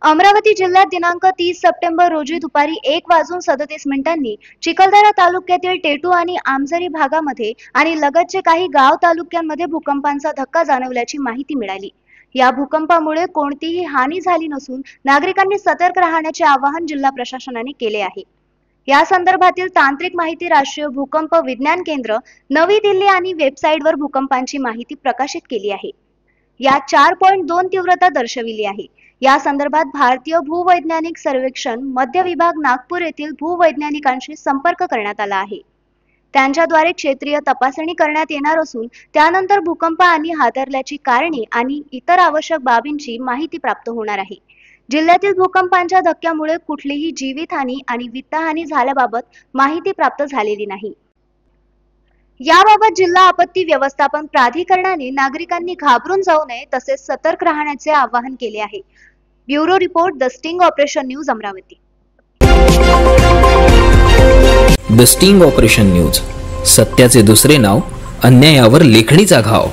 अमरावती जिल्ह्यात दिनांक 30 सप्टेंबर रोजी दुपारी 1:37 चिखलदरा तालुक्यातील टेटू आणि आमझरी भागामध्ये आणि लगतचे काही गाव तालुक्यांमध्ये भूकंपाचा धक्का जाणवल्याची माहिती मिळाली। या भूकंपामुळे कोणतीही हानी झाली नसून नागरिकांनी सतर्क राहण्याचे आवाहन जिल्हा प्रशासनाने केले आहे। या संदर्भातील तांत्रिक माहिती राष्ट्रीय भूकंप विज्ञान केंद्र नवी दिल्ली आणि वेबसाईटवर भूकंपाची माहिती प्रकाशित केली आहे। यात 4.2 तीव्रता दर्शविली आहे। या संदर्भात भारतीय भूवैज्ञानिक सर्वेक्षण मध्य विभाग नागपूर येथील भूवैज्ञानिकांशी संपर्क करण्यात आला आहे। त्यांच्याद्वारे क्षेत्रीय तपासणी करण्यात येणार असून त्यानंतर भूकंप आणि हादरल्याची कारणे आणि इतर आवश्यक बाबींची माहिती प्राप्त होणार आहे। जिल्ह्यातील भूकंपाच्या धक्क्यामुळे कुठलीही जीवितहानी आणि वित्तहानी झाल्याबाबत माहिती प्राप्त झालेली नाही। याबाबत जिल्हा आपत्ती व्यवस्थापन प्राधिकरणाने नागरिकांनी घाबरून जाऊ नये तसेच सतर्क राहण्याचे आवाहन केले आहे। Bureau report, the sting operation news, Amravati. The sting operation news, सत्याचे दुसरे नाव, अन्यायावर लेखणीचा घाव।